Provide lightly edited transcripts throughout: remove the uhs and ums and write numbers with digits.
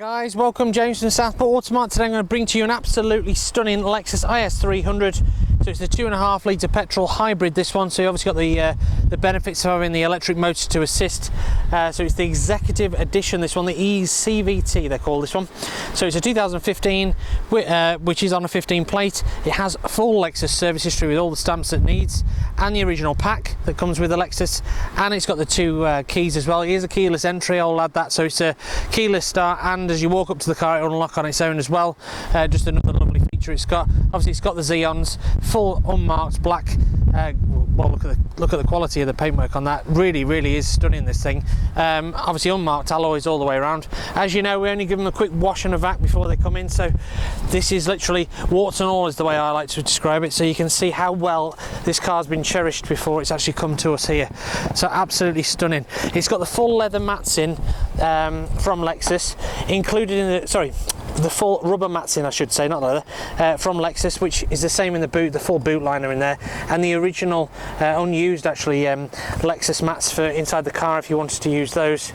Guys, welcome. James from Southport Automart. Today I'm going to bring to you an absolutely stunning Lexus is300. So it's the 2.5 litre petrol hybrid, this one. So you obviously got the benefits of having the electric motor to assist. So it's the executive edition, this one, the is300 they call this one. So it's a 2015, which is on a 15 plate. It has full Lexus service history with all the stamps it needs, and the original pack that comes with the Lexus, and it's got the two keys as well. Here's a keyless entry, I'll add that. So it's a keyless start, and as you walk up to the car, it'll unlock on its own as well. Just another lovely feature it's got. Obviously it's got the Xeons, full unmarked black. Well, look at the quality of the paintwork on that. Really is stunning, this thing. Obviously unmarked alloys all the way around. As you know, we only give them a quick wash and a vac before they come in, so this is literally warts and all is the way I like to describe it, so you can see how well this car's been cherished before it's actually come to us here. So absolutely stunning. It's got the full leather mats in from Lexus, included in the full rubber mats in, I should say, not leather, from Lexus, which is the same in the boot, the full boot liner in there, and the original unused actually Lexus mats for inside the car if you wanted to use those.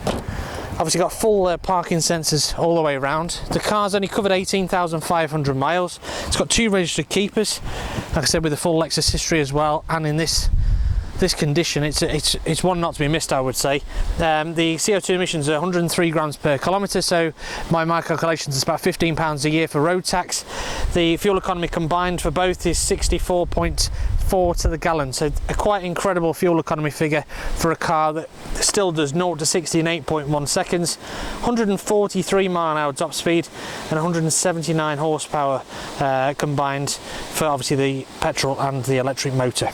Obviously got full parking sensors all the way around. The car's only covered 18,500 miles. It's got 2 registered keepers, like I said, with the full Lexus history as well, and in this condition it's one not to be missed, I would say. The CO2 emissions are 103 grams per kilometre, so my calculations is about £15 a year for road tax. The fuel economy combined for both is 64.4 to the gallon, so a quite incredible fuel economy figure for a car that still does 0 to 60 in 8.1 seconds, 143 mile/hour top speed, and 179 horsepower combined for obviously the petrol and the electric motor.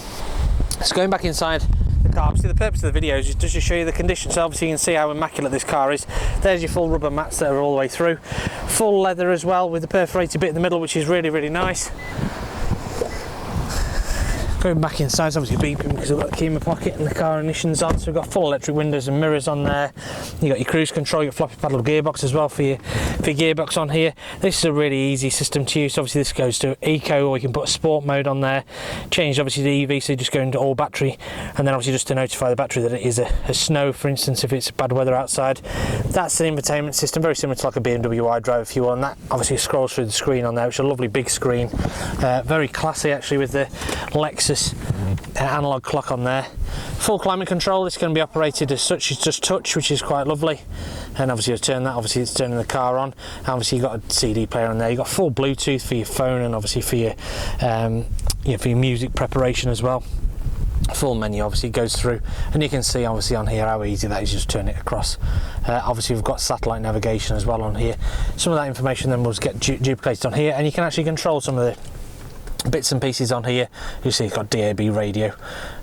So going back inside the car, obviously the purpose of the video is just to show you the condition, so obviously you can see how immaculate this car is. There's your full rubber mats that are all the way through, full leather as well with the perforated bit in the middle, which is really nice. Going back inside, it's obviously beeping because we've got the key in my pocket and the car ignition's on, so we've got full electric windows and mirrors on there. You've got your cruise control, your floppy paddle gearbox as well for your gearbox on here. This is a really easy system to use. Obviously this goes to eco, or you can put a sport mode on there. Change obviously the EV, so you just go into all battery, and then obviously just to notify the battery that it is a snow, for instance, if it's bad weather outside. That's the infotainment system, very similar to like a BMW iDrive if you want. That obviously scrolls through the screen on there, which is a lovely big screen. Very classy actually with the Lexus analog clock on there. Full climate control. This can be operated as such, it's just touch, which is quite lovely. And obviously you turn that, obviously it's turning the car on. And obviously you've got a CD player on there. You've got full Bluetooth for your phone, and obviously for your music preparation as well. Full menu obviously goes through, and you can see obviously on here how easy that is, just turn it across. Obviously we've got satellite navigation as well on here. Some of that information then will get duplicated on here, and you can actually control some of the bits and pieces on here. You see it's got DAB radio,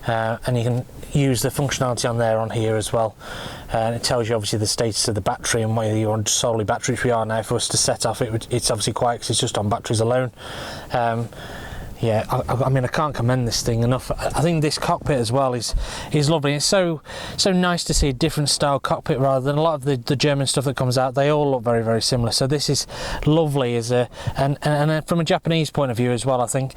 and you can use the functionality on there on here as well, and it tells you obviously the status of the battery and whether you're on solely battery, which we are now. For us to set off it's obviously quiet because it's just on batteries alone. Yeah, I mean, I can't commend this thing enough. I think this cockpit as well is lovely. It's so nice to see a different style cockpit rather than a lot of the German stuff that comes out. They all look very similar. So this is lovely and from a Japanese point of view as well. I think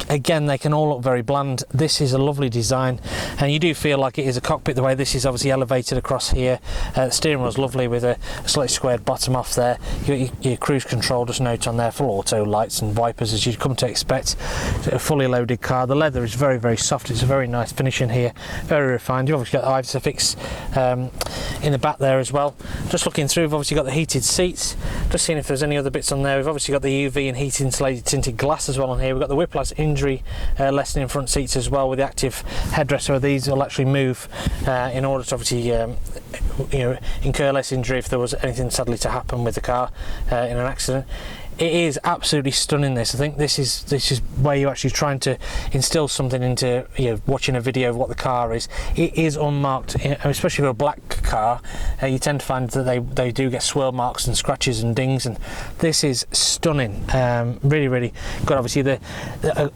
again they can all look very bland. This is a lovely design, and you do feel like it is a cockpit the way this is obviously elevated across here. The steering wheel's lovely with a slightly squared bottom off there. Your cruise control, just note on there, full auto lights and wipers as you'd come to expect. A fully loaded car. The leather is very soft. It's a very nice finish in here, very refined. You've obviously got the Isofix in the back there as well. Just looking through, we've obviously got the heated seats, just seeing if there's any other bits on there. We've obviously got the UV and heat insulated tinted glass as well on here. We've got the whiplash injury lessening front seats as well with the active headrest, so these will actually move in order to obviously incur less injury if there was anything sadly to happen with the car in an accident. It is absolutely stunning, this. I think this is where you're actually trying to instill something into watching a video of what the car is. It is unmarked, especially for a black car. You tend to find that they do get swirl marks and scratches and dings, and this is stunning. Really good. Obviously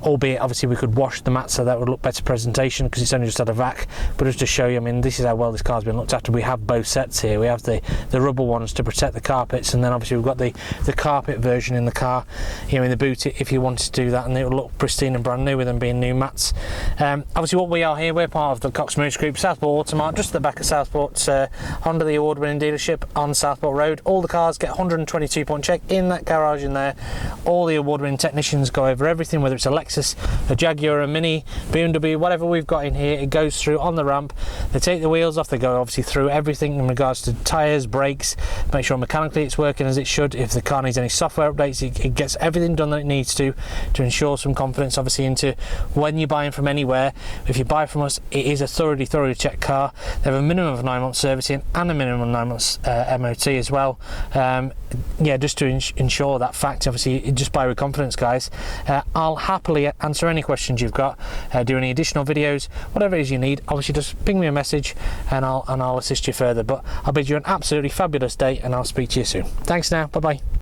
albeit obviously we could wash the mat so that would look better presentation because it's only just had a vac, but just to show you, I mean, this is how well this car's been looked after. We have both sets here. We have the rubber ones to protect the carpets, and then obviously we've got the carpet version in the car, you know, in the boot if you wanted to do that, and it will look pristine and brand new with them being new mats. Obviously what we are here, we're part of the Cox Moose Group, Southport Automart, just at the back of Southport, under the award-winning dealership on Southport Road. All the cars get 122 point check in that garage in there. All the award-winning technicians go over everything, whether it's a Lexus, a Jaguar, a Mini, BMW, whatever we've got in here, it goes through on the ramp. They take the wheels off, they go obviously through everything in regards to tyres, brakes, make sure mechanically it's working as it should. If the car needs any software updates, it gets everything done that it needs to ensure some confidence obviously into when you're buying from anywhere. If you buy from us, it is a thoroughly checked car. They have a minimum of 9 months servicing and a minimum of 9 months MOT as well. Yeah, just to ensure that fact, obviously just buy with confidence, guys. I'll happily answer any questions you've got, do any additional videos, whatever it is you need. Obviously just ping me a message and I'll assist you further. But I'll bid you an absolutely fabulous day, and I'll speak to you soon. Thanks now, bye bye.